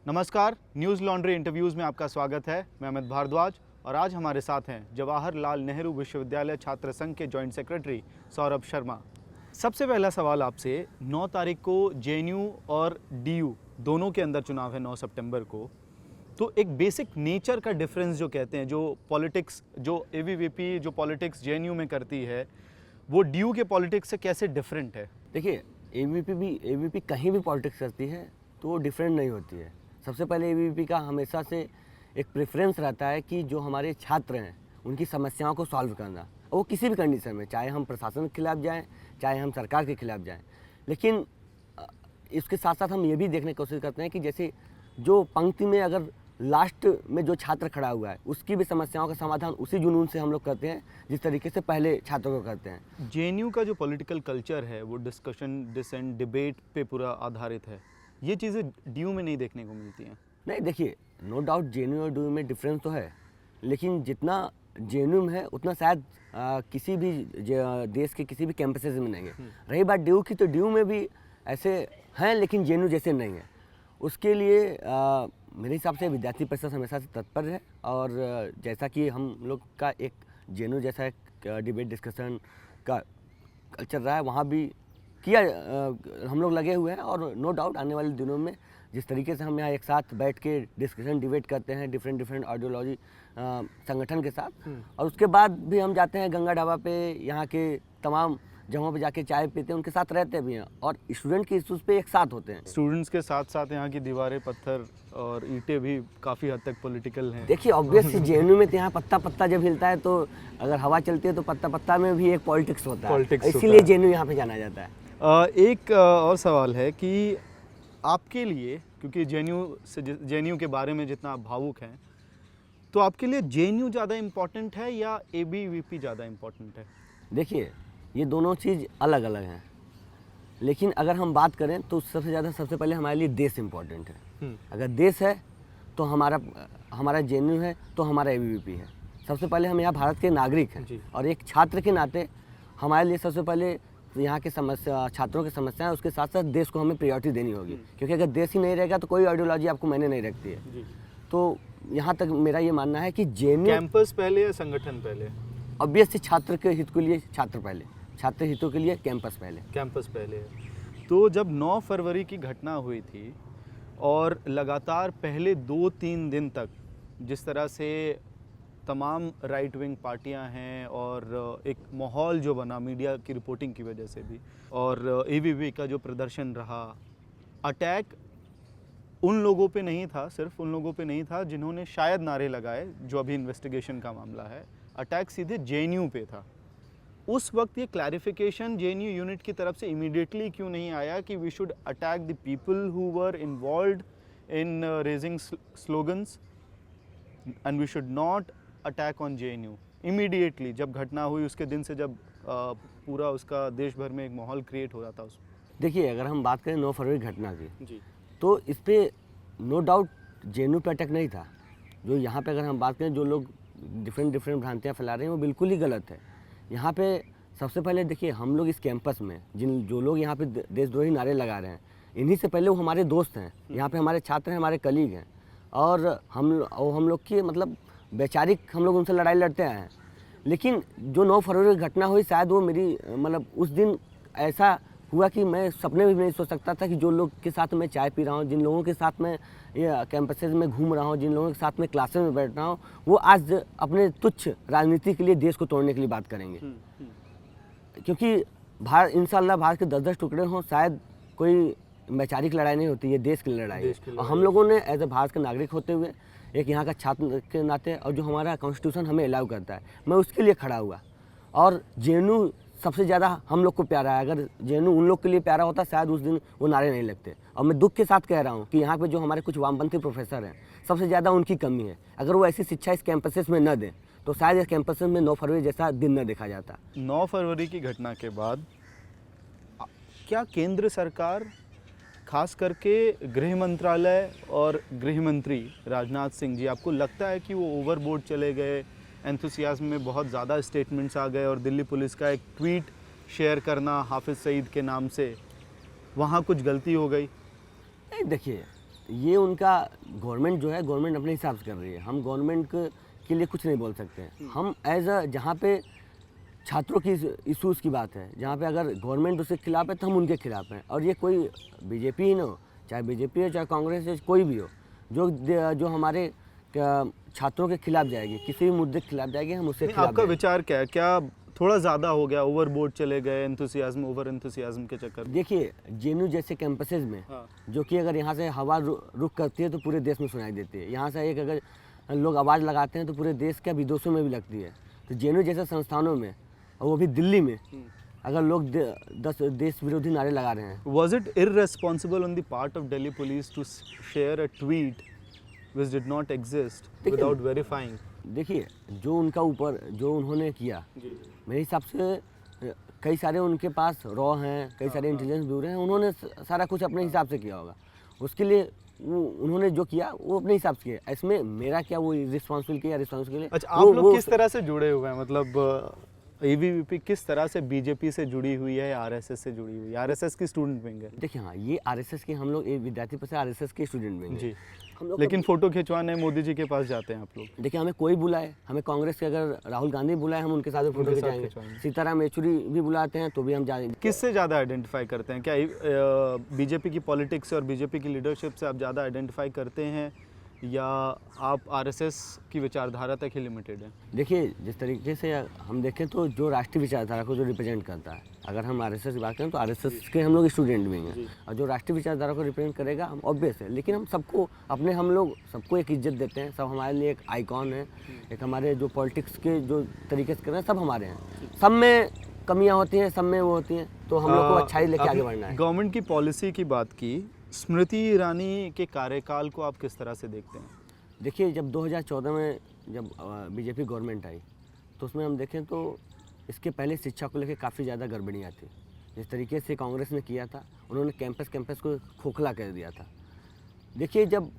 नमस्कार, news laundry interviews में आपका स्वागत है। मैं अमित भारद्वाज और आज हमारे साथ हैं जवाहरलाल नेहरू विश्वविद्यालय छात्र संघ के जॉइंट सेक्रेटरी सौरभ शर्मा। सबसे पहला सवाल आपसे, 9 तारीख को जेएनयू और डीयू दोनों के अंदर चुनाव है 9 सितंबर को, तो एक बेसिक नेचर का डिफरेंस जो कहते हैं, जो पॉलिटिक्स, जो एबीवीपी जो पॉलिटिक्स जेएनयू में करती है, वो डीयू के पॉलिटिक्स से कैसे डिफरेंट है? देखिए, एबीवीपी कहीं भी पॉलिटिक्स करती है तो वो डिफरेंट नहीं होती है। सबसे पहले एबीवीपी का हमेशा से एक प्रेफरेंस रहता है कि जो हमारे छात्र हैं उनकी समस्याओं को सॉल्व करना, और वो किसी भी कंडीशन में, चाहे हम प्रशासन के खिलाफ जाएं, चाहे हम सरकार के खिलाफ जाएं। लेकिन इसके साथ साथ हम ये भी देखने की कोशिश करते हैं कि जैसे जो पंक्ति में अगर लास्ट में जो छात्र खड़ा हुआ है उसकी भी समस्याओं का समाधान उसी जुनून से हम लोग करते हैं जिस तरीके से पहले छात्रों को करते हैं। जेएनयू का जो पॉलिटिकल कल्चर है वो डिस्कशन, डिसेंट, डिबेट पे पूरा आधारित है। ये चीज़ें डीयू में नहीं देखने को मिलती हैं। नहीं, देखिए, नो डाउट जेएनयू और डीयू में डिफरेंस तो है, लेकिन जितना जेएनयू में है उतना शायद किसी भी देश के किसी भी कैंपसेस में नहीं है। रही बात डीयू की, तो डीयू में भी ऐसे हैं लेकिन जेएनयू जैसे नहीं है। उसके लिए मेरे हिसाब से विद्यार्थी परिषद हमेशा से तत्पर है, और जैसा कि हम लोग का एक जेएनयू जैसा एक डिबेट डिस्कशन का कल्चर रहा है, वहाँ भी किया हम लोग लगे हुए हैं। और नो डाउट आने वाले दिनों में जिस तरीके से हम यहाँ एक साथ बैठ के डिस्कशन डिबेट करते हैं डिफरेंट आइडियोलॉजी संगठन के साथ, और उसके बाद भी हम जाते हैं गंगा ढाबा पे, यहाँ के तमाम जगहों पे जाके चाय पीते हैं, उनके साथ रहते भी हैं और स्टूडेंट के इश्यूज़ पे एक साथ होते हैं। स्टूडेंट्स के साथ साथ यहाँ की दीवारें, पत्थर और ईंटें भी काफ़ी हद तक पॉलिटिकल हैं। देखिए, ऑब्वियसली जेएनयू में तो यहाँ पत्ता पत्ता जब हिलता है तो अगर हवा चलती है तो पत्ता पत्ता में भी एक पॉलिटिक्स होता है, इसीलिए जेएनयू यहाँ पे जाना जाता है। एक और सवाल है कि आपके लिए, क्योंकि जेएनयू के बारे में जितना आप भावुक हैं, तो आपके लिए जेएनयू ज़्यादा इम्पोर्टेंट है या एबीवीपी ज़्यादा इम्पोर्टेंट है? देखिए, ये दोनों चीज़ अलग अलग हैं, लेकिन अगर हम बात करें तो सबसे पहले हमारे लिए देश इम्पोर्टेंट है। अगर देश है तो हमारा जेएनयू है, तो हमारा एबीवीपी है। सबसे पहले हम यहाँ भारत के नागरिक हैं, और एक छात्र के नाते हमारे लिए सबसे पहले यहाँ के छात्रों की समस्याएं, उसके साथ साथ देश को हमें प्रायोरिटी देनी होगी, क्योंकि अगर देश ही नहीं रहेगा तो कोई आइडियोलॉजी आपको मायने नहीं रखती है। तो यहाँ तक मेरा ये मानना है कि जेएनयू कैंपस पहले या संगठन पहले? ऑब्वियसली छात्र के हित के लिए छात्र पहले, छात्र हितों के लिए कैंपस पहले। कैंपस पहले है। तो जब 9 फरवरी की घटना हुई थी और लगातार पहले 2-3 दिन तक जिस तरह से तमाम राइट विंग पार्टियां हैं और एक माहौल जो बना मीडिया की रिपोर्टिंग की वजह से भी, और एबीवीपी का जो प्रदर्शन रहा, अटैक उन लोगों पे नहीं था, सिर्फ उन लोगों पे नहीं था जिन्होंने शायद नारे लगाए, जो अभी इन्वेस्टिगेशन का मामला है। अटैक सीधे जेएनयू पे था। उस वक्त ये क्लैरिफिकेशन जेएनयू यूनिट की तरफ से इमीडिएटली क्यों नहीं आया कि we should attack the people who were involved in raising slogans and we should not attack on JNU immediately? जब घटना हुई उसके दिन से, जब पूरा उसका देश भर में एक माहौल क्रिएट हो रहा था। देखिए, अगर हम बात करें 9 फरवरी घटना की जी, तो इस पर नो डाउट जेएनयू पे अटैक नहीं था। जो यहाँ पे अगर हम बात करें, जो लोग डिफरेंट भ्रांतियाँ फैला रहे हैं वो बिल्कुल ही गलत है। यहाँ पे सबसे पहले देखिए, हम लोग इस कैंपस में जो लोग यहाँ पे देशद्रोही नारे लगा रहे हैं, इन्हीं से पहले वो हमारे दोस्त हैं, यहाँ पे हमारे छात्र हैं, हमारे कलीग हैं, और हम लोग की मतलब वैचारिक हम लोग उनसे लड़ाई लड़ते आए हैं। लेकिन जो 9 फरवरी की घटना हुई, शायद वो मेरी मतलब उस दिन ऐसा हुआ कि मैं सपने में भी नहीं सोच सकता था कि जो लोग के साथ मैं चाय पी रहा हूँ, जिन लोगों के साथ मैं ये कैंपसेज में घूम रहा हूँ, जिन लोगों के साथ मैं क्लासेस में बैठ रहा हूँ, वो आज अपने तुच्छ राजनीति के लिए देश को तोड़ने के लिए बात करेंगे। क्योंकि इंशाल्लाह भारत के 10-10 टुकड़े हों, शायद कोई वैचारिक लड़ाई नहीं होती, ये देश की लड़ाई है। और हम लोगों ने एज ए भारत के नागरिक होते हुए, एक यहाँ का छात्र के नाते, और जो हमारा कॉन्स्टिट्यूशन हमें अलाउ करता है, मैं उसके लिए खड़ा हुआ। और जेएनयू सबसे ज़्यादा हम लोग को प्यारा है। अगर जेएनयू उन लोग के लिए प्यारा होता, शायद उस दिन वो नारे नहीं लगते। और मैं दुख के साथ कह रहा हूँ कि यहाँ पे जो हमारे कुछ वामपंथी प्रोफेसर हैं, सबसे ज़्यादा उनकी कमी है। अगर वो ऐसी शिक्षा इस कैंपसेस में न दें तो शायद इस कैंपसेस में 9 फरवरी जैसा दिन न देखा जाता। 9 फरवरी की घटना के बाद क्या केंद्र सरकार, खास करके गृह मंत्रालय और गृह मंत्री राजनाथ सिंह जी, आपको लगता है कि वो ओवरबोर्ड चले गए, एंथुसियाज्म में बहुत ज़्यादा स्टेटमेंट्स आ गए, और दिल्ली पुलिस का एक ट्वीट शेयर करना हाफिज़ सईद के नाम से, वहाँ कुछ गलती हो गई? नहीं, देखिए, ये उनका गवर्नमेंट जो है, गवर्नमेंट अपने हिसाब से कर रही है। हम गवर्नमेंट के लिए कुछ नहीं बोल सकते हैं। हम एज अ जहाँ पे छात्रों की इशूज़ की बात है, जहाँ पे अगर गवर्नमेंट उसके खिलाफ है तो हम उनके खिलाफ हैं। और ये कोई बीजेपी ही ना हो, चाहे बीजेपी हो चाहे कांग्रेस हो, कोई भी हो, जो हमारे छात्रों के खिलाफ जाएगी, किसी भी मुद्दे के खिलाफ जाएगी, हम उसके खिलाफ आपका जाएंगे। विचार क्या है? क्या थोड़ा ज़्यादा हो गया, ओवरबोर्ड चले गए ओवर एंथुसियाज्म के चक्कर में? देखिए, जेएनयू जैसे कैंपसेज में हाँ। जो कि अगर यहाँ से हवा रुख करती है तो पूरे देश में सुनाई देती है। यहाँ से एक अगर लोग आवाज़ लगाते हैं तो पूरे देश के विदेशों में भी लगती है। तो जेएनयू जैसे संस्थानों में, और वो भी दिल्ली में, अगर लोग 10 देश विरोधी नारे लगा रहे हैं। Was it irresponsible on the part of Delhi police to share a tweet which did not exist without verifying? देखिए, जो उनका ऊपर जो उन्होंने किया, मेरे हिसाब से कई सारे उनके पास रॉ हैं, कई सारे इंटेलिजेंस ब्यूरो हैं, उन्होंने सारा कुछ अपने हिसाब से किया होगा। उसके लिए उन्होंने जो किया वो अपने हिसाब से किया। इसमें मेरा क्या वो रिस्पॉन्सिबल किया, रिस्पॉन्सिबल। अच्छा, आप लोग किस तरह से जुड़े हुए हैं? मतलब एबीवीपी किस तरह से बीजेपी से जुड़ी हुई है या आरएसएस से जुड़ी हुई है? आरएसएस की स्टूडेंट विंग है। देखिए, हाँ, ये आरएसएस के हम लोग विद्यार्थी परिषद आरएसएस के स्टूडेंट में जी। हम लोग लेकिन फोटो खिंचवाने मोदी जी के पास जाते हैं आप लोग? देखिए, हमें कोई बुलाए, हमें कांग्रेस के अगर राहुल गांधी बुलाए, हम उनके साथ भी फोटो खिंचाएंगे। सीताराम येचुरी भी बुलाते हैं तो भी हम जाएंगे। किससे ज़्यादा आइडेंटिफाई करते हैं? क्या बीजेपी की पॉलिटिक्स से और बीजेपी की लीडरशिप से आप ज़्यादा आइडेंटिफाई करते हैं, या आप आरएसएस की विचारधारा तक ही लिमिटेड हैं? देखिए, जिस तरीके से हम देखें तो जो राष्ट्रीय विचारधारा को जो रिप्रेजेंट करता है, अगर हम आरएसएस की बात करें तो आरएसएस के हम लोग स्टूडेंट भी हैं, और जो राष्ट्रीय विचारधारा को रिप्रेजेंट करेगा हम ऑब्वियस है। लेकिन हम लोग सबको एक इज्जत देते हैं। सब हमारे लिए एक आइकॉन है, एक हमारे जो पॉलिटिक्स के जो तरीके से कर रहे हैं सब हमारे हैं। सब में कमियाँ होती हैं, सब में वो होती हैं, तो हम लोग को अच्छाई लेके आगे बढ़ना है। गवर्नमेंट की पॉलिसी की बात की, स्मृति ईरानी के कार्यकाल को आप किस तरह से देखते हैं? देखिए, जब 2014 में जब बीजेपी गवर्नमेंट आई तो उसमें हम देखें तो इसके पहले शिक्षा को लेकर काफ़ी ज़्यादा गड़बड़ियाँ थी। जिस तरीके से कांग्रेस ने किया था, उन्होंने कैंपस को खोखला कर दिया था। देखिए, जब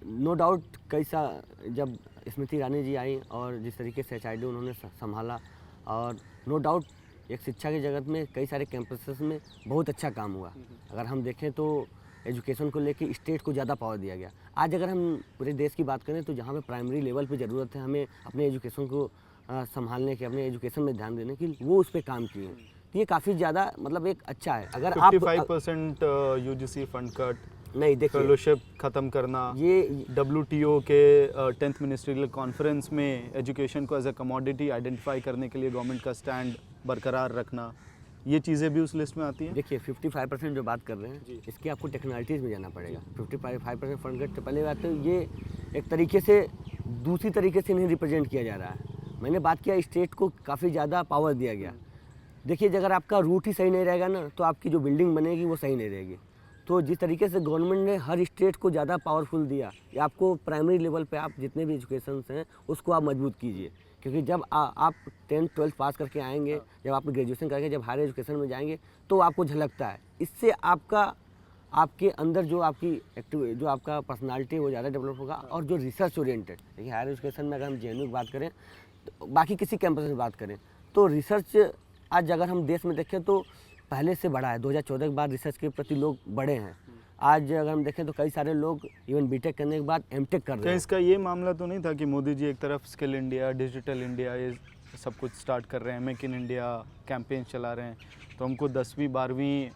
नो डाउट जब स्मृति ईरानी जी आई और जिस तरीके से एचआईडी उन्होंने संभाला, और नो डाउट एक शिक्षा की जगत में कई सारे कैंपसेस में बहुत अच्छा काम हुआ। अगर हम देखें तो एजुकेशन को लेके स्टेट को ज़्यादा पावर दिया गया। आज अगर हम पूरे देश की बात करें तो जहाँ पे प्राइमरी लेवल पे ज़रूरत है हमें अपने एजुकेशन को संभालने की, अपने एजुकेशन में ध्यान देने की, वो उस पर काम किए। तो ये काफ़ी ज़्यादा मतलब एक अच्छा है। अगर 55% यूजीसी फंड कट, नहीं, देखिए, फेलोशिप खत्म करना, ये WTO के 10th मिनिस्ट्रियल कॉन्फ्रेंस में एजुकेशन को एज अ कमोडिटी आइडेंटिफाई करने के लिए गवर्नमेंट का स्टैंड बरकरार रखना, ये चीज़ें भी उस लिस्ट में आती हैं। देखिए, 55% जो बात कर रहे हैं, इसके आपको टेक्निकलिटीज़ में जाना पड़ेगा। 55% फंड कट, पहले बात तो ये एक तरीके से दूसरी तरीके से नहीं रिप्रेजेंट किया जा रहा है। मैंने बात किया स्टेट को काफ़ी ज़्यादा पावर दिया गया। देखिए, अगर आपका रूट ही सही नहीं रहेगा ना, तो आपकी जो बिल्डिंग बनेगी वो सही नहीं रहेगी। तो जिस तरीके से गवर्नमेंट ने हर स्टेट को ज़्यादा पावरफुल दिया, या आपको प्राइमरी लेवल पे आप जितने भी एजुकेशन हैं उसको आप मजबूत कीजिए। क्योंकि जब आप 10th 12th पास करके आएंगे, जब आप ग्रेजुएशन करके जब हायर एजुकेशन में जाएंगे तो आपको झलकता है। इससे आपके अंदर जो आपका पर्सनालिटी वो ज़्यादा डेवलप होगा। और जो रिसर्च ओरिएंटेड, देखिए हायर एजुकेशन में अगर हम जेएनयू की बात करें, तो बाकी किसी कैंपस में बात करें तो रिसर्च आज अगर हम देश में देखें तो पहले से बढ़ा है। 2014 के बाद रिसर्च के प्रति लोग बढ़े हैं। आज अगर हम देखें तो कई सारे लोग इवन बीटेक करने के बाद एमटेक कर रहे हैं। इसका ये मामला तो नहीं था कि मोदी जी एक तरफ स्किल इंडिया, डिजिटल इंडिया, ये सब कुछ स्टार्ट कर रहे हैं, मेक इन इंडिया कैंपेन चला रहे हैं, तो हमको 10वीं 12वीं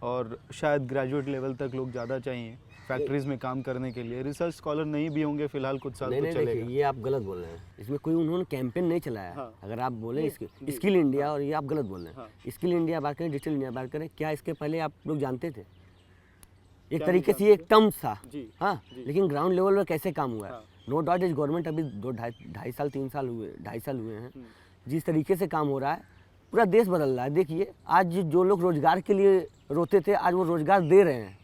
और शायद ग्रेजुएट लेवल तक लोग ज़्यादा चाहिए फैक्ट्रीज में काम करने के लिए। रिसर्च स्कॉलर नहीं भी होंगे फिलहाल कुछ साल तो चलेगा। देखिए, ये आप गलत बोल रहे हैं। इसमें कोई उन्होंने कैंपेन नहीं चलाया। हाँ। अगर आप बोले स्किल इंडिया, और ये आप गलत बोल रहे हैं। हाँ। स्किल इंडिया बात करें, डिजिटल इंडिया बात करें, क्या इसके पहले आप लोग जानते थे? एक तरीके से ये एक टर्म्स था। हाँ, लेकिन ग्राउंड लेवल पर कैसे काम हुआ है? नो डाउट इस गवर्नमेंट अभी 2-2.5 साल 3 साल हुए 2.5 साल हुए हैं। जिस तरीके से काम हो रहा है, पूरा देश बदल रहा है। देखिए, आज जो लोग रोजगार के लिए रोते थे, आज वो रोजगार दे रहे हैं।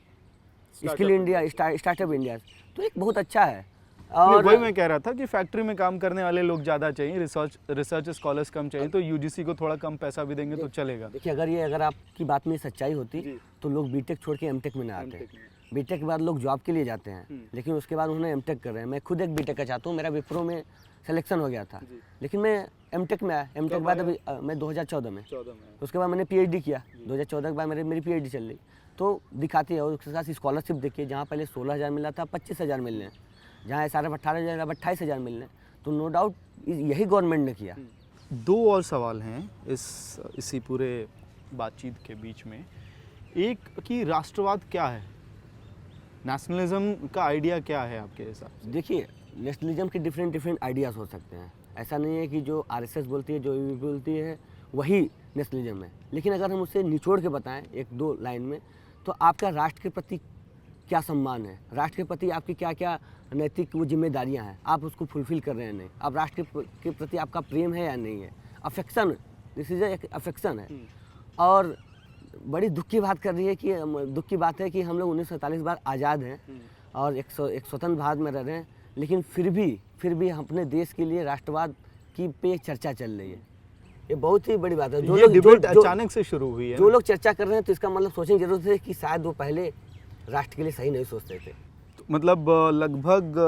स्किल इंडिया, स्टार्टअप इंडिया, तो एक बहुत अच्छा है। और वही मैं कह रहा था कि फैक्ट्री में काम करने वाले लोग ज़्यादा चाहिए, रिसर्च स्कॉलर्स कम चाहिए, तो यूजीसी को थोड़ा कम पैसा भी देंगे तो चलेगा। देखिए, अगर आपकी बात में सच्चाई होती तो लोग बीटेक छोड़ के एमटेक में ना आते। बीटेक के बाद लोग जॉब के लिए जाते हैं, लेकिन उसके बाद उन्होंने एमटेक कर रहे हैं। मैं खुद एक बीटेक का चाहता हूँ, मेरा विप्रो में सिलेक्शन हो गया था, लेकिन मैं एमटेक में आया। एमटेक के बाद अभी मैं 2014 में, उसके बाद मैंने पीएचडी किया। 2014 के बाद मेरी पीएचडी चल रही। तो दिखाती है। और उसके साथ स्कॉलरशिप देखिए, जहाँ पहले 16,000 मिला था 25,000 मिल रहे हैं, जहाँ SRF 18,000 अब 28,000 मिल रहे हैं। तो नो डाउट यही गवर्नमेंट ने किया। दो और सवाल हैं इसी पूरे बातचीत के बीच में। एक कि राष्ट्रवाद क्या है, नेशनलिज्म का आइडिया क्या है आपके हिसाब से? देखिए, नेशनलिज्म के डिफरेंट आइडियाज़ हो सकते हैं। ऐसा नहीं है कि जो RSS बोलती है, जो ABVP बोलती है वही नेशनलिज्म है। लेकिन अगर हम उसे निचोड़ के बताएं एक दो लाइन में, तो आपका राष्ट्र के प्रति क्या सम्मान है, राष्ट्र के प्रति आपकी क्या क्या नैतिक वो जिम्मेदारियां हैं, आप उसको फुलफिल कर रहे हैं नहीं, आप राष्ट्र के प्रति आपका प्रेम है या नहीं है, अफेक्शन, दिस इज एक अफेक्शन है। और बड़ी दुख की बात कर रही है कि दुख की बात है कि हम लोग 1947 बाद आज़ाद हैं और एक स्वतंत्र भारत में रह रहे हैं, लेकिन फिर भी अपने देश के लिए राष्ट्रवाद की पे चर्चा चल रही है। ये बहुत ही बड़ी बात है। ये डिबेट अचानक से शुरू हुई है। जो लोग चर्चा कर रहे हैं तो इसका मतलब सोचने की जरूरत है कि शायद वो पहले राष्ट्र के लिए सही नहीं सोचते थे। तो मतलब लगभग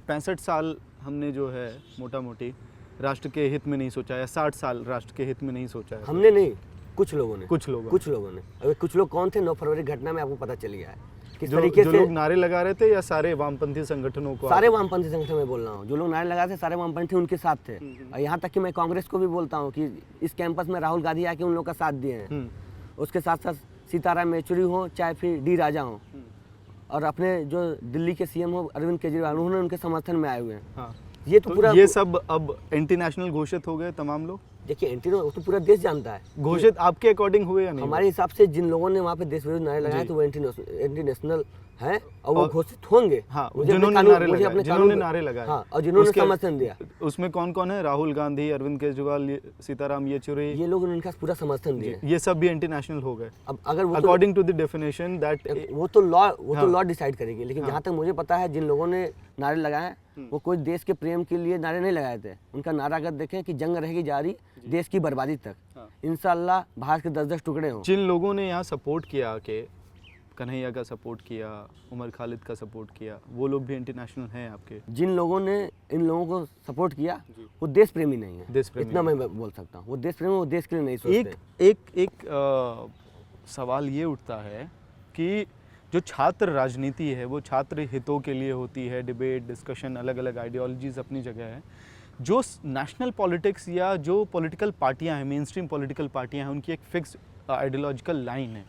65 साल हमने जो है मोटा मोटी राष्ट्र के हित में नहीं सोचा, या 60 साल राष्ट्र के हित में नहीं सोचा है। हमने नहीं, कुछ लोगों ने। कुछ लोगों ने। अभी कुछ लोग कौन थे 9 फरवरी घटना में आपको पता चल गया है किस जो तरीके से लोग नारे लगा रहे थे, या सारे वामपंथी संगठनों को? सारे वामपंथी संगठन में बोल रहा हूँ, जो लोग नारे लगाए थे सारे वामपंथी उनके साथ थे। और यहाँ तक कि मैं कांग्रेस को भी बोलता हूँ कि इस कैंपस में राहुल गांधी आके उन लोगों का साथ दिए हैं। उसके साथ साथ सीताराम येचुरी हो चाहे फिर डी राजा हो, और अपने जो दिल्ली के CM हो अरविंद केजरीवाल, उन्होंने उनके समर्थन में आए हुए हैं। हाँ। ये तो पूरा ये सब अब एंटी नेशनल घोषित हो गए तमाम लोग। देखिए, एंटी तो पूरा देश जानता है। घोषित आपके अकॉर्डिंग हुए या नहीं? हमारे हिसाब से जिन लोगों ने वहाँ पे देश विरोधी नारे लगाए तो वो एंटी नेशनल हैं और वो घोषित होंगे। हाँ, मुझे जिन्होंने नारे लगाए, हाँ, और जिन्होंने समर्थन दिया। उसमें कौन कौन है? राहुल गांधी, अरविंद केजरीवाल, सीताराम येचुरी, ये लोग उनका पूरा समर्थन दिए। ये सब भी एंटी नेशनल हो गए। अब अगर वो according to the definition that वो तो लॉ डिसाइड करेगी। लेकिन जहाँ तक मुझे पता है, जिन लोगों ने नारे लगाए वो कोई देश के प्रेम के लिए नारे नहीं लगाए थे। उनका नारा अगर देखें कि जंग रहेगी जारी देश की बर्बादी तक, इंशाअल्लाह भारत के 10-10 टुकड़े हों। जिन लोगों ने यहाँ सपोर्ट किया, के कन्हैया का सपोर्ट किया, उमर खालिद का सपोर्ट किया, वो लोग भी इंटरनेशनल हैं आपके? जिन लोगों ने इन लोगों को सपोर्ट किया वो देश प्रेमी नहीं है, देश प्रेमी इतना मैं बोल सकता हूँ। वो देश प्रेमी, वो देश के लिए नहीं सोचते। एक सवाल ये उठता है कि जो छात्र राजनीति है वो छात्र हितों के लिए होती है, डिबेट, डिस्कशन, अलग अलग आइडियोलॉजीज अपनी जगह है। जो नेशनल पॉलिटिक्स या जो पॉलिटिकल पार्टियां हैं, मेन स्ट्रीम पॉलिटिकल पार्टियां हैं, उनकी एक फिक्स आइडियोलॉजिकल लाइन है।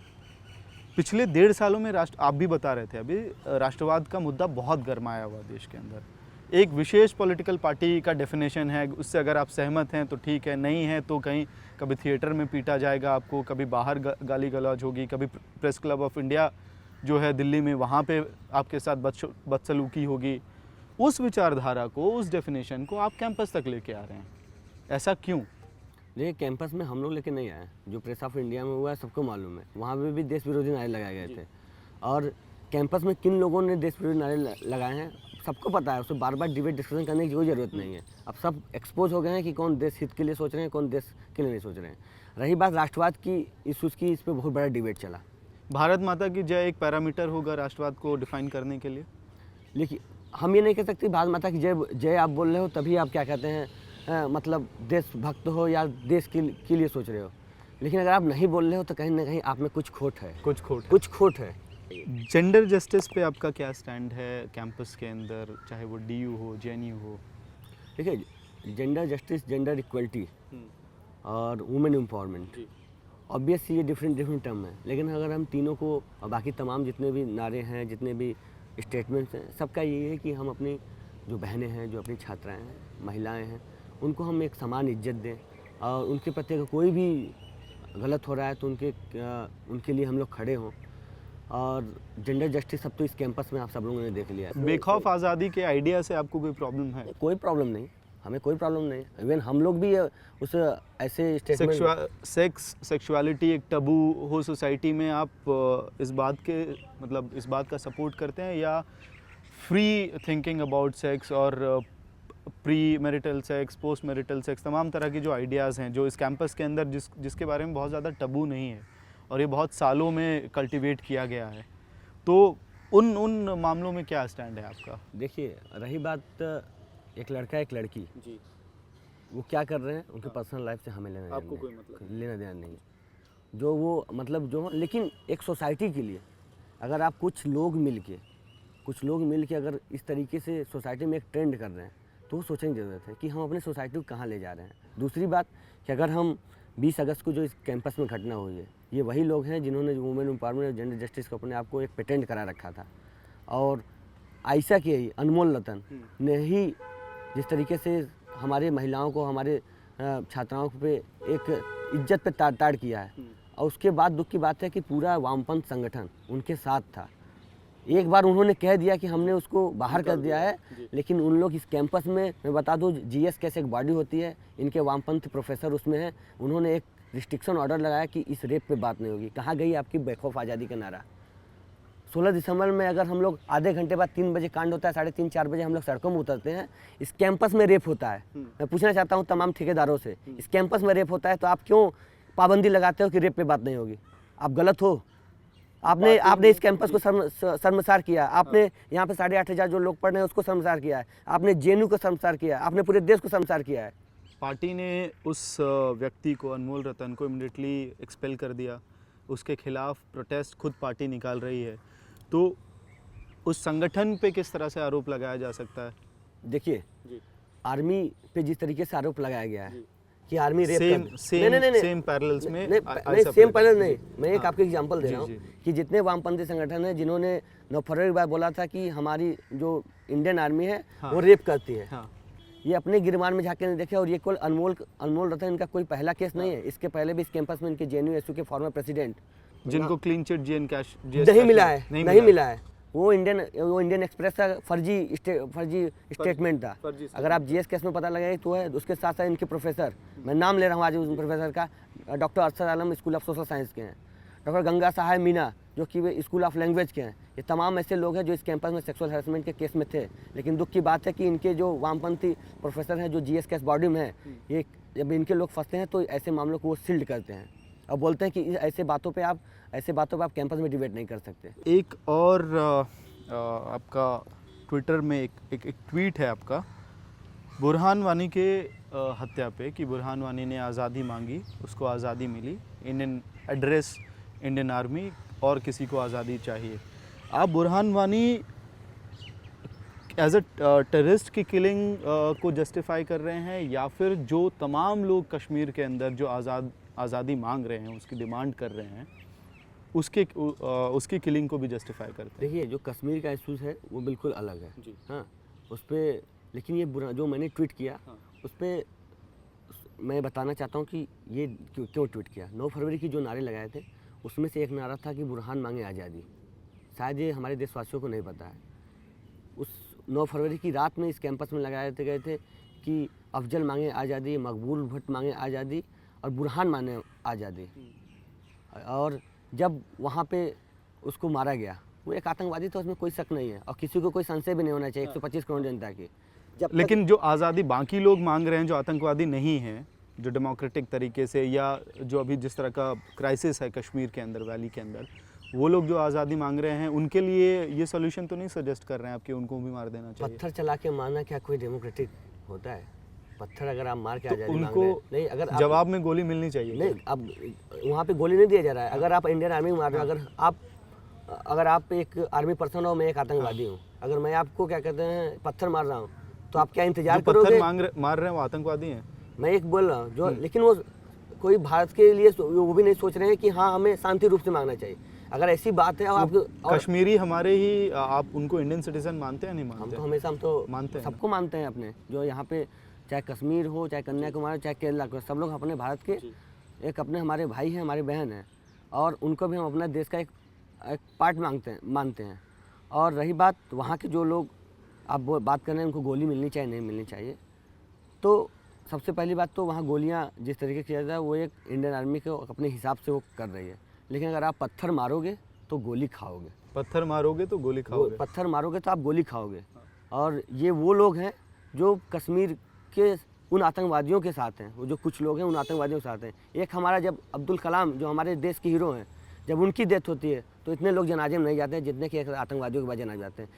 पिछले 1.5 सालों में आप भी बता रहे थे अभी, राष्ट्रवाद का मुद्दा बहुत गरमाया हुआ देश के अंदर। एक विशेष पॉलिटिकल पार्टी का डेफिनेशन है, उससे अगर आप सहमत हैं तो ठीक है, नहीं है तो कहीं कभी थिएटर में पीटा जाएगा आपको, कभी बाहर गाली गलौज होगी, कभी प्रेस क्लब ऑफ इंडिया जो है दिल्ली में, वहाँ पे आपके साथ बदसलूकी होगी। उस विचारधारा को, उस डेफिनेशन को आप कैंपस तक लेके आ रहे हैं, ऐसा क्यों? देखिए, कैंपस में हम लोग लेके नहीं आए। जो प्रेस ऑफ इंडिया में हुआ है सबको मालूम है, वहाँ पे भी देश विरोधी नारे लगाए गए थे। और कैंपस में किन लोगों ने देश विरोधी नारे लगाए हैं सबको पता है, उससे बार बार डिबेट डिस्कशन करने की कोई ज़रूरत नहीं है। अब सब एक्सपोज हो गए हैं कि कौन देश हित के लिए सोच रहे हैं, कौन देश के लिए नहीं सोच रहे हैं। रही बात राष्ट्रवाद की इशूज़ की, इस पर बहुत बड़ा डिबेट चला। भारत माता की जय एक पैरामीटर होगा राष्ट्रवाद को डिफाइन करने के लिए? लेकिन हम ये नहीं कह सकते भारत माता की जय आप बोल रहे हो तभी आप क्या कहते हैं मतलब देशभक्त हो या देश के लिए सोच रहे हो। लेकिन अगर आप नहीं बोल रहे हो तो कहीं ना कहीं आप में कुछ खोट है। कुछ खोट है। जेंडर जस्टिस पे आपका क्या स्टैंड है कैंपस के अंदर, चाहे वो DU हो, JNU हो? देखिए, जेंडर जस्टिस, जेंडर इक्वलिटी और वुमेन एम्पावरमेंट, ऑब्वियसली ये डिफरेंट टर्म है। लेकिन अगर हम तीनों को और बाकी तमाम जितने भी नारे हैं, जितने भी स्टेटमेंट्स हैं, सबका ये है कि हम अपनी जो बहनें हैं, जो अपनी छात्राएं हैं, महिलाएं हैं, उनको हम एक समान इज्जत दें। और उनके प्रति अगर कोई भी गलत हो रहा है तो उनके लिए हम लोग खड़े हों। और जेंडर जस्टिस सब तो इस कैंपस में आप सब लोगों ने देख लिया है। बेखौफ आज़ादी के आइडिया से आपको कोई प्रॉब्लम है? कोई प्रॉब्लम नहीं, हमें कोई प्रॉब्लम नहीं। इवन हम लोग भी उस ऐसे स्टेटमेंट, सेक्सुअलिटी एक टबू हो सोसाइटी में, आप इस बात का सपोर्ट करते हैं, या फ्री थिंकिंग अबाउट सेक्स और pre marital sex, post marital sex, तमाम तरह के जो आइडियाज़ हैं जो इस कैंपस के अंदर जिसके बारे में बहुत ज़्यादा टबू नहीं है और ये बहुत सालों में कल्टीवेट किया गया है, तो उन मामलों में क्या स्टैंड है आपका? देखिए, रही बात एक लड़का एक लड़की जी, वो क्या कर रहे हैं उनके पर्सनल लाइफ से हमें लेना देना नहीं। जो वो मतलब जो, लेकिन एक सोसाइटी के लिए अगर आप कुछ लोग मिल के अगर इस तरीके से सोसाइटी में एक ट्रेंड कर रहे हैं तो वो सोचने की ज़रूरत है कि हम अपने सोसाइटी को कहाँ ले जा रहे हैं। दूसरी बात कि अगर हम 20 अगस्त को जो इस कैंपस में घटना हुई है, ये वही लोग हैं जिन्होंने वुमेन एम्पावरमेंट और जेंडर जस्टिस को अपने आप को एक पेटेंट करा रखा था, और आयशा के ही अनमोल रतन ने ही जिस तरीके से हमारे महिलाओं को, हमारे छात्राओं पे एक इज्जत पे ताड़ किया है, और उसके बाद दुख की बात है कि पूरा वामपंथ संगठन उनके साथ था। एक बार उन्होंने कह दिया कि हमने उसको बाहर कर दिया है, लेकिन उन लोग इस कैंपस में, मैं बता दूं, जीएस कैसे एक बॉडी होती है, इनके वामपंथ प्रोफेसर उसमें हैं, उन्होंने एक रिस्ट्रिक्शन ऑर्डर लगाया कि इस रेप पे बात नहीं होगी। कहाँ गई आपकी बेखौफ आज़ादी का नारा? 16 दिसंबर में अगर हम लोग आधे घंटे बाद 3 बजे कांड होता है, 3:30-4 बजे हम लोग सड़कों में उतरते हैं, इस कैंपस में रेप होता है। मैं पूछना चाहता हूँ तमाम ठेकेदारों से, इस कैंपस में रेप होता है तो आप क्यों पाबंदी लगाते हो कि रेप पे बात नहीं होगी? आप गलत हो। आपने इस कैंपस को शर्मसार किया, आपने यहाँ पे 8,500 जो लोग पढ़ रहे हैं उसको शर्मसार किया है, आपने जेएनयू को शर्मसार किया है, आपने पूरे देश को शर्मसार किया है। पार्टी ने उस व्यक्ति को, अनमोल रतन को, इमिडिएटली एक्सपेल कर दिया। उसके खिलाफ प्रोटेस्ट खुद पार्टी निकाल रही है, तो उस संगठन पे किस तरह से आरोप लगाया जा सकता है? देखिए, आर्मी पे जिस तरीके से आरोप लगाया गया है कि आर्मी रेप सेम पैरेलल्स में, नहीं सेम पैरेलल नहीं, मैं एक आपको एग्जांपल दे रहा हूँ कि जितने वामपंथी संगठन हैं जिन्होंने 9 फरवरी के बाद बोला था कि हमारी जो इंडियन आर्मी है वो रेप करती है, ये अपने गिरमान में झाके नहीं देखे। और ये केवल अनमोल रतन इनका कोई पहला केस नहीं है, इसके पहले भी इस कैंपस में इनके जेएनयू एसयू के फॉर्मर प्रेसिडेंट जिनको क्लीन चिट जीएस नहीं मिला है, वो इंडियन एक्सप्रेस का फर्जी स्टेटमेंट था। अगर आप जीएस केस में पता लगाए तो है, उसके साथ साथ इनके प्रोफेसर, मैं नाम ले रहा हूँ आज उस प्रोफेसर का, doctor Arshad Alam school of social science के हैं, डॉक्टर गंगा सहाय मीना जो कि स्कूल ऑफ लैंग्वेज के हैं। ये तमाम ऐसे लोग हैं जो इस कैंपस में सेक्सुअल हैरेसमेंट के केस में थे, लेकिन दुख की बात है कि इनके जो वामपंथी प्रोफेसर हैं जो जीएस केस बॉडी में है, ये जब इनके लोग फंसते हैं तो ऐसे मामलों को वो सील्ड करते हैं और बोलते हैं कि ऐसे बातों पे आप कैंपस में डिबेट नहीं कर सकते। एक और आपका ट्विटर में एक ट्वीट है आपका, बुरहान वानी के हत्या पे, कि बुरहान वानी ने आज़ादी मांगी, उसको आज़ादी मिली, इंडियन एड्रेस इंडियन आर्मी, और किसी को आज़ादी चाहिए। आप Burhan Wani as a terrorist की किलिंग को जस्टिफाई कर रहे हैं, या फिर जो तमाम लोग कश्मीर के अंदर जो आज़ादी मांग रहे हैं, उसकी डिमांड कर रहे हैं, उसकी किलिंग को भी जस्टिफाई करते हैं? देखिए, जो कश्मीर का इशूज़ है वो बिल्कुल अलग है जी। हाँ, उस पर, लेकिन ये जो मैंने ट्वीट किया, उस पर मैं बताना चाहता हूँ कि ये क्यों ट्वीट किया। 9 फरवरी की जो नारे लगाए थे उसमें से एक नारा था कि बुरहान मांगे आज़ादी। शायद ये हमारे देशवासियों को नहीं पता है। उस 9 फरवरी की रात में इस कैंपस में लगाए गए थे कि अफजल मांगे आज़ादी, मकबूल भट्ट मांगे आज़ादी और बुरहान मांगे आज़ादी। और जब वहाँ पे उसको मारा गया, वो एक आतंकवादी था, उसमें कोई शक नहीं है और किसी को कोई संशय भी नहीं होना चाहिए 125 करोड़ जनता की। लेकिन जो आज़ादी बाकी लोग मांग रहे हैं, जो आतंकवादी नहीं हैं, जो डेमोक्रेटिक तरीके से, या जो अभी जिस तरह का क्राइसिस है कश्मीर के अंदर, वैली के अंदर, वो लोग जो आज़ादी मांग रहे हैं, उनके लिए ये सोल्यूशन तो नहीं सजेस्ट कर रहे हैं आप कि उनको भी मार देना चाहिए? पत्थर चला के मारना क्या कोई डेमोक्रेटिक होता है? पत्थर अगर आप मार के आज़ादी उनको नहीं, अगर जवाब में गोली मिलनी चाहिए नहीं, अब वहाँ पे गोली नहीं दिया जा रहा है। अगर आप इंडियन आर्मी मार रहे हो, अगर आप एक आर्मी पर्सन हो, मैं एक आतंकवादी हूँ, अगर मैं आपको क्या कहते हैं पत्थर मार रहा हूँ, तो आप क्या इंतजार करोगे? पत्थर मार रहे हैं वो आतंकवादी हैं। मैं एक बोल रहा हूँ जो, लेकिन वो कोई भारत के लिए वो भी नहीं सोच रहे हैं कि हाँ हमें शांति रूप से मांगना चाहिए। अगर ऐसी बात है आपको, कश्मीरी हमारे ही, आप उनको इंडियन सिटीजन मानते हैं नहीं मानते? हम तो हमेशा, हम तो मानते हैं, सबको मानते हैं अपने, जो यहाँ पे चाहे कश्मीर हो, चाहे कन्याकुमारी, चाहे केरला हो, सब लोग अपने भारत के एक अपने हमारे भाई हैं, हमारे बहन हैं, और उनको भी हम अपना देश का एक पार्ट मानते हैं। और रही बात वहाँ के जो लोग आप बात कर रहे हैं उनको गोली मिलनी चाहिए नहीं मिलनी चाहिए, तो सबसे पहली बात तो वहाँ गोलियाँ जिस तरीके से किया जाता है वो एक इंडियन आर्मी के अपने हिसाब से वो कर रही है, लेकिन अगर आप पत्थर मारोगे तो गोली खाओगे। पत्थर मारोगे तो गोली खाओगे। पत्थर मारोगे तो आप गोली खाओगे। और ये वो लोग हैं जो कश्मीर के उन आतंकवादियों के साथ हैं, वो जो कुछ लोग हैं उन आतंकवादियों के साथ हैं। एक हमारा, जब अब्दुल कलाम जो हमारे देश के हीरो हैं, जब उनकी डेथ होती है तो इतने लोग जनाजे में नहीं जाते हैं जितने कि आतंकवादियों के बाद जनाजे जाते हैं।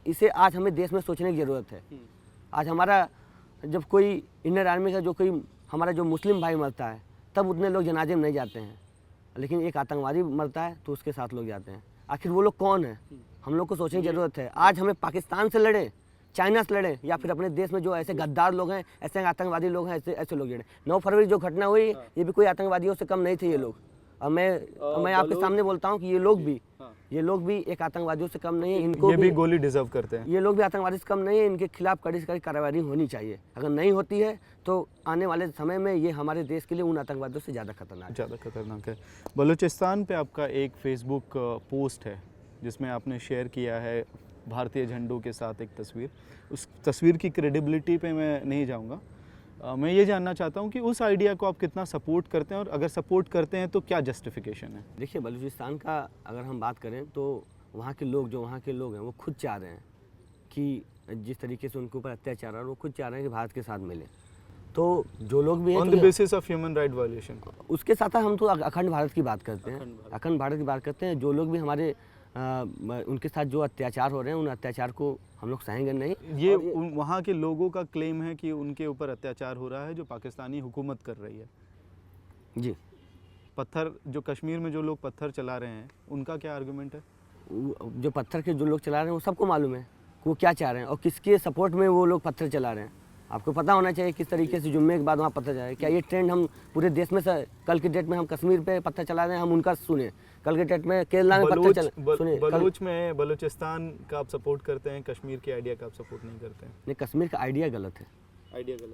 इसे आज हमें देश में सोचने की ज़रूरत है। आज हमारा, जब कोई इंडियन आर्मी का जो कोई हमारा जो मुस्लिम भाई मरता है, तब उतने लोग जनाजे में नहीं जाते हैं। लेकिन एक आतंकवादी मरता है तो उसके साथ लोग जाते हैं। आखिर वो लोग कौन है, हम लोग को सोचने की ज़रूरत है। आज हमें पाकिस्तान से लड़ें, चाइना से लड़ें, या फिर अपने देश में जो ऐसे गद्दार लोग हैं, ऐसे आतंकवादी लोग हैं, ऐसे लोग लड़ें। 9 फरवरी जो घटना हुई, ये भी कोई आतंकवादियों से कम नहीं थे ये लोग। और मैं आपके सामने बोलता हूँ कि ये लोग भी एक आतंकवादियों से कम नहीं है। इनको ये भी गोली डिजर्व करते हैं। ये लोग भी आतंकवादी से कम नहीं है। इनके खिलाफ कड़ी से कड़ी कार्रवाई होनी चाहिए। अगर नहीं होती है तो आने वाले समय में ये हमारे देश के लिए उन आतंकवादियों से ज़्यादा खतरनाक है। बलूचिस्तान पे आपका एक फेसबुक पोस्ट है जिसमें आपने शेयर किया है भारतीय झंडों के साथ एक तस्वीर। उस तस्वीर की क्रेडिबिलिटी पे मैं नहीं जाऊंगा। मैं ये जानना चाहता हूँ कि उस आइडिया को आप कितना सपोर्ट करते हैं, और अगर सपोर्ट करते हैं तो क्या जस्टिफिकेशन है? देखिए, बलूचिस्तान का अगर हम बात करें तो वहाँ के लोग हैं वो खुद चाह रहे हैं कि जिस तरीके से उनके ऊपर अत्याचार है वो खुद चाह रहे हैं कि भारत के साथ मिले। तो जो लोग भी हैं on the basis of human right violation, उसके साथ हम तो अखंड भारत की बात करते हैं। अखंड भारत की बात करते हैं। जो लोग भी हमारे उनके साथ जो अत्याचार हो रहे हैं उन अत्याचार को हम लोग सहेंगे नहीं। ये वहाँ के लोगों का क्लेम है कि उनके ऊपर अत्याचार हो रहा है जो पाकिस्तानी हुकूमत कर रही है। जी, पत्थर जो कश्मीर में जो लोग पत्थर चला रहे हैं उनका क्या आर्गुमेंट है? जो पत्थर के जो लोग चला रहे हैं वो सबको मालूम है कि वो क्या चाह रहे हैं और किसके सपोर्ट में वो लोग पत्थर चला रहे हैं। आपको पता होना चाहिए किस तरीके से जुम्मे के बाद वहाँ पत्थर चला रहे हैं। क्या ये ट्रेंड हम पूरे देश में कल के डेट में हम कश्मीर पे पत्थर चला रहे हैं, हम उनका सुने? कल के डेट में केरला में पत्थर चला सुने। बलूचिस्तान का आप सपोर्ट करते हैं, कश्मीर के आइडिया का आप सपोर्ट नहीं करते हैं? नहीं, कश्मीर का आइडिया गलत है।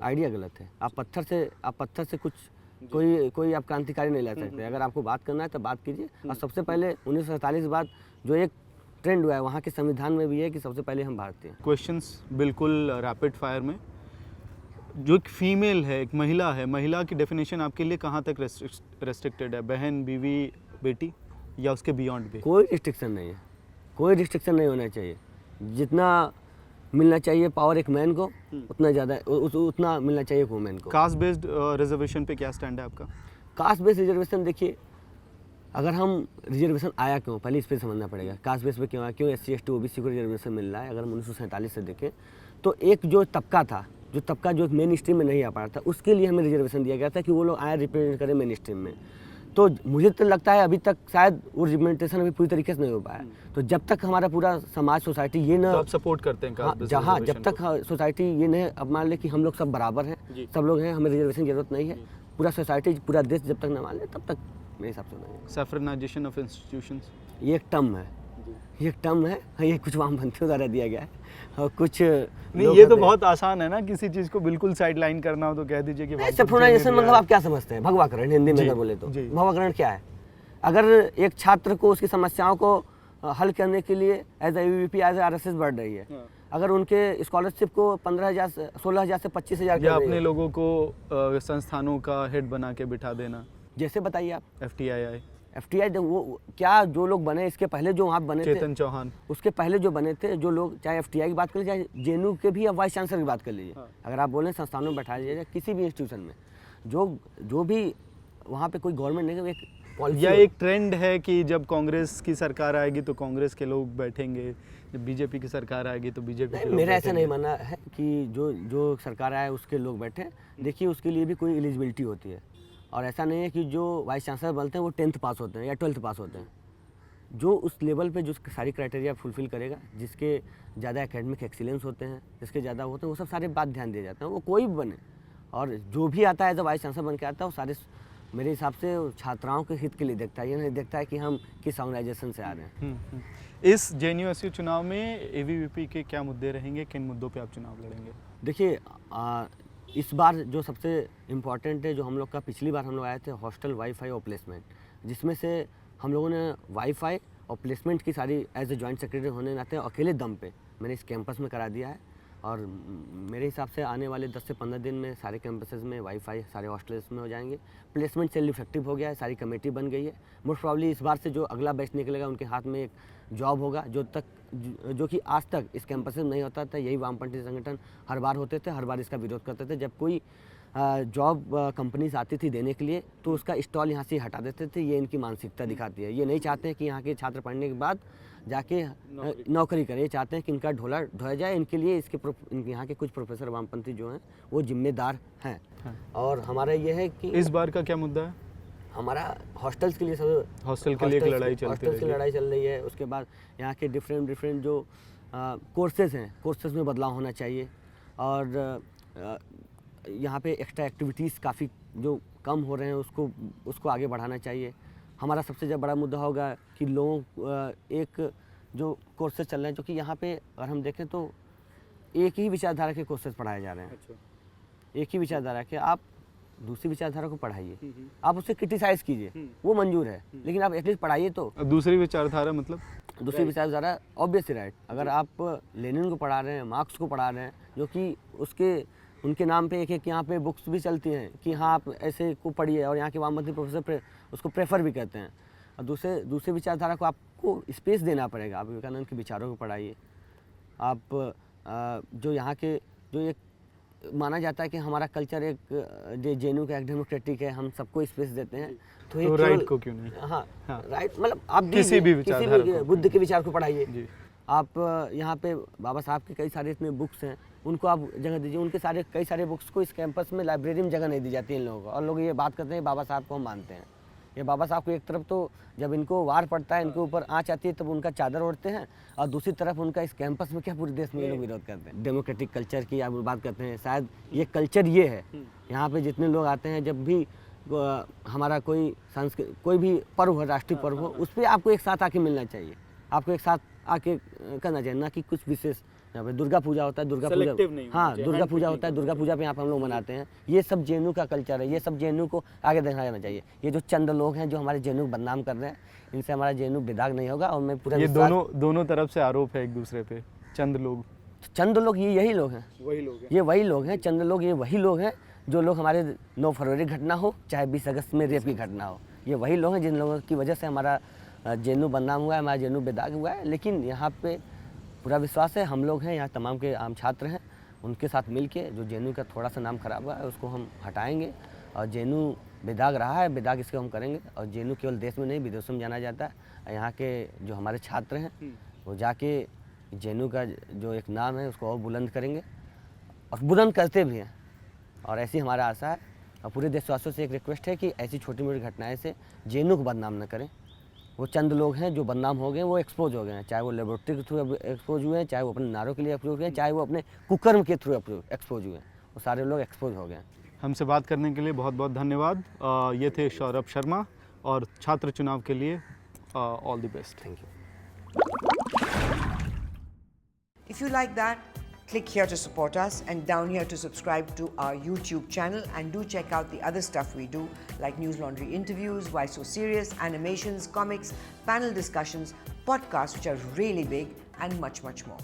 आइडिया गलत है। आप पत्थर से कुछ कोई आप क्रांतिकारी नहीं ला सकते। अगर आपको बात करना है तो बात कीजिए। और सबसे पहले 1947 के बाद जो एक ट्रेंड हुआ है वहाँ के संविधान में भी है कि सबसे पहले हम भारतीय हैं। क्वेश्चंस बिल्कुल रैपिड फायर में। जो एक फीमेल है, एक महिला है, महिला की डेफिनेशन आपके लिए कहाँ तक रेस्ट्रिक्टेड है? बहन, बीवी, बेटी, या उसके बियॉन्ड भी? कोई रिस्ट्रिक्शन नहीं है। कोई रिस्ट्रिक्शन नहीं होना चाहिए। जितना मिलना चाहिए पावर एक मैन को उतना ज़्यादा उतना मिलना चाहिए एक वुमेन को। कास्ट बेस्ड रिजर्वेशन पे क्या स्टैंड है आपका? कास्ट बेस्ड रिजर्वेशन, देखिए, अगर हम रिजर्वेशन आया क्यों, पहले इस पर समझना पड़ेगा। कास्ट बेस पे क्यों आया, क्यों SC ST OBC को रिजर्वेशन मिल रहा है? अगर हम 1947 से देखें तो एक जो तबका था, जो मेन स्ट्रीम में नहीं आ पा रहा था, उसके लिए हमें रिजर्वेशन दिया गया था कि वो लोग आए रिप्रेजेंट करें मेन स्ट्रीम में। तो मुझे तो लगता है अभी तक शायद वो रिप्रेजेंटेशन अभी पूरी तरीके से नहीं हो पाया। तो जब तक हमारा पूरा समाज, सोसाइटी ये ना, तो आप सपोर्ट करते हैं जहाँ जब तक सोसाइटी ये नहीं अब मान ले कि हम लोग सब बराबर हैं, सब लोग हैं, हमें रिजर्वेशन की जरूरत नहीं है, पूरा सोसाइटी, पूरा देश जब तक न मान ले तब तक मेरे हिसाब से नहीं। सैफ्रनाइजेशन ऑफ इंस्टीट्यूशंस, ये एक टर्म है, ये कुछ वामपंथियों द्वारा दिया गया है और कुछ नहीं। ये तो बहुत आसान है ना, किसी चीज़ को बिल्कुल साइड लाइन करना हो तो कह दीजिए कि सैफ्रनाइजेशन मतलब आप क्या समझते हैं? भगवाकरण हिंदी में अगर बोले तो भगवाकरण क्या है? अगर एक छात्र को उसकी समस्याओं को हल करने के लिए एज ABVP एज RSS बढ़ रही है, अगर उनके स्कॉलरशिप को 15,000 से 16,000 से 25,000 या अपने लोगों को संस्थानों का हेड बना के बिठा देना, जैसे बताइए आप। FTI वो क्या जो लोग बने, इसके पहले जो वहाँ बने चेतन चौहान, उसके पहले जो बने थे, जो लोग, चाहे FTI की बात कर लीजिए, चाहे JNU के भी, या वाइस चांसलर की बात कर लीजिए, अगर आप बोलें संस्थानों में बैठा लीजिए, किसी भी इंस्टीट्यूशन में जो भी वहाँ पे कोई गवर्नमेंट नहीं, एक पॉलिसी या एक ट्रेंड है कि जब कांग्रेस की सरकार आएगी तो कांग्रेस के लोग बैठेंगे, जब बीजेपी की सरकार आएगी तो बीजेपी के लोग। मेरा ऐसा नहीं मानना है कि जो सरकार आए उसके लोग बैठे। देखिए, उसके लिए भी कोई एलिजिबिलिटी होती है, और ऐसा नहीं है कि जो वाइस चांसलर बनते हैं वो 10th पास होते हैं या 12th पास होते हैं। जो उस लेवल पे जो सारी क्राइटेरिया फुलफिल करेगा, जिसके ज़्यादा एकेडमिक एक्सीलेंस होते हैं, जिसके ज़्यादा होते हैं, वो सब सारे बात ध्यान दिए जाते हैं। वो कोई भी बने, और जो भी आता है एज वाइस चांसलर बन के आता है, वो सारे मेरे हिसाब से छात्राओं के हित के लिए देखता है। ये नहीं देखता है कि हम किस ऑर्गेनाइजेशन से आ रहे हैं। इस JNU SU चुनाव में ABVP के क्या मुद्दे रहेंगे, किन मुद्दों पे आप चुनाव लड़ेंगे? देखिए, इस बार जो सबसे इम्पॉर्टेंट है, जो हम लोग का पिछली बार हम लोग आए थे, हॉस्टल वाईफाई और प्लेसमेंट, जिसमें से हम लोगों ने वाईफाई और प्लेसमेंट की सारी एज ए जॉइंट सेक्रेटरी होने नाते अकेले दम पे मैंने इस कैंपस में करा दिया है। और मेरे हिसाब से आने वाले 10 से 15 दिन में सारे कैंपसेस में वाईफाई सारे हॉस्टल्स में हो जाएंगे। प्लेसमेंट सेल इफेक्टिव हो गया है, सारी कमेटी बन गई है। मोस्ट प्रॉब्ली इस बार से जो अगला बैच निकलेगा उनके हाथ में एक जॉब होगा, जो कि आज तक इस कैंपस में नहीं होता था। यही वामपंथी संगठन हर बार होते थे, हर बार इसका विरोध करते थे। जब कोई जॉब कंपनीज आती थी देने के लिए तो उसका स्टॉल यहाँ से हटा देते थे। ये इनकी मानसिकता दिखाती है। ये नहीं चाहते हैं कि यहाँ के छात्र पढ़ने के बाद जाके नौकरी करें, ये चाहते हैं कि इनका ढोला ढोया जाए। इनके लिए यहाँ के कुछ प्रोफेसर वामपंथी जो हैं वो जिम्मेदार हैं। और हमारा ये है कि इस बार का क्या मुद्दा है? हमारा हॉस्टल्स के लिए सब हॉस्टल के लिए एक लड़ाई चलती हॉस्टल्स की रही है। लड़ाई चल रही है। उसके बाद यहाँ के डिफरेंट जो कोर्सेज हैं, कोर्सेज में बदलाव होना चाहिए। और यहाँ पे एक्स्ट्रा एक्टिविटीज़ काफ़ी जो कम हो रहे हैं उसको आगे बढ़ाना चाहिए। हमारा सबसे ज़्यादा बड़ा मुद्दा होगा कि लोगों एक जो कोर्सेज चल रहे हैं, जो कि यहाँ पे अगर हम देखें तो एक ही विचारधारा के कोर्सेज पढ़ाए जा रहे हैं। अच्छा। एक ही विचारधारा के आप दूसरी विचारधारा को पढ़ाइए, आप उसे क्रिटिसाइज कीजिए, वो मंजूर है, लेकिन आप एटलीस्ट पढ़ाइए तो। दूसरी विचारधारा मतलब दूसरी विचारधारा ऑब्वियसली राइट। अगर आप लेनिन को पढ़ा रहे हैं, मार्क्स को पढ़ा रहे हैं, जो कि उनके नाम पे एक यहाँ पे बुक्स भी चलती हैं कि हाँ आप ऐसे को पढ़िए, और यहाँ के वामपंथी प्रोफेसर उसको प्रेफर भी करते हैं। और दूसरे विचारधारा को आपको स्पेस देना पड़ेगा। आप विवेकानंद के विचारों को पढ़ाइए। आप जो यहाँ के जो एक माना जाता है कि हमारा कल्चर एक जेएनयू का एक डेमोक्रेटिक है, हम सबको स्पेस देते हैं, तो राइट को क्यों नहीं? हाँ, हाँ। राइट, मतलब आप किसी भी विचारधारा को। बुद्ध के विचार को पढ़ाइए। जी। आप यहाँ पे बाबा साहब के कई सारे इतने बुक्स हैं, उनको आप जगह दीजिए। उनके कई सारे बुक्स को इस कैंपस में लाइब्रेरी में जगह नहीं दी जाती है इन लोगों को, और लोग ये बात करते हैं बाबा साहब को हम मानते हैं। ये बाबा साहब को एक तरफ तो जब इनको वार पड़ता है, इनके ऊपर आँच आती है, तब उनका चादर ओढ़ते हैं, और दूसरी तरफ उनका इस कैंपस में क्या पूरे देश में ये लोग विरोध करते हैं। डेमोक्रेटिक कल्चर की आप बात करते हैं, शायद ये कल्चर ये है। यहाँ पे जितने लोग आते हैं, जब भी हमारा कोई भी पर्व हो, राष्ट्रीय पर्व हो, उस पर आपको एक साथ आके मिलना चाहिए, आपको एक साथ आके करना चाहिए, ना कि कुछ विशेष। यहाँ पे दुर्गा पूजा होता है, दुर्गा पूजा, हाँ दुर्गा पूजा होता है, दुर्गा पूजा पे यहाँ पे हम लोग मनाते हैं। ये सब जेएनयू का कल्चर है, ये सब जेएनयू को आगे दिखाया जाना चाहिए। ये जो चंद लोग हैं जो हमारे जेएनयू को बदनाम कर रहे हैं, इनसे हमारा जेएनयू बेदाग नहीं होगा। और मैं पूरा ये दोनों तरफ से आरोप है एक दूसरे पे। चंद लोग ये यही लोग हैं, वही लोग हैं। ये वही लोग हैं। चंद लोग ये वही लोग हैं जो लोग हमारे 9 फरवरी घटना हो, चाहे 20 अगस्त में रेप की घटना हो, ये वही लोग हैं जिन लोगों की वजह से हमारा जेएनयू बदनाम हुआ है, हमारा जेएनयू बेदाग हुआ है। लेकिन यहाँ पे पूरा विश्वास है, हम लोग हैं यहाँ तमाम के आम छात्र हैं, उनके साथ मिल के जो जेएनयू का थोड़ा सा नाम खराब हुआ है उसको हम हटाएंगे। और जेएनयू बेदाग रहा है, बेदाग इसको हम करेंगे। और जेएनयू केवल देश में नहीं, विदेशों में जाना जाता है। यहाँ के जो हमारे छात्र हैं वो जाके जेएनयू का जो एक नाम है उसको और बुलंद करेंगे, और बुलंद करते भी हैं। और ऐसी हमारा आशा है। और पूरे देशवासियों से एक रिक्वेस्ट है कि ऐसी छोटी मोटी घटनाएं से जेएनयू को बदनाम न करें। वो चंद लोग हैं जो बदनाम हो गए, वो एक्सपोज हो गए हैं, चाहे वो लेबोरेटरी के थ्रू एक्सपोज हुए हैं, चाहे वो अपने नारों के लिए एक्सपोज हुए हैं, चाहे वो अपने कुकर्म के थ्रू एक्सपोज हुए हैं, वो सारे लोग एक्सपोज हो गए हैं। हमसे बात करने के लिए बहुत बहुत धन्यवाद। ये थे सौरभ शर्मा, और छात्र चुनाव के लिए all the best. Thank you. If you like that, click here to support us and down here to subscribe to our YouTube channel, and do check out the other stuff we do like News Laundry interviews, Why So Serious, animations, comics, panel discussions, podcasts which are really big, and much more.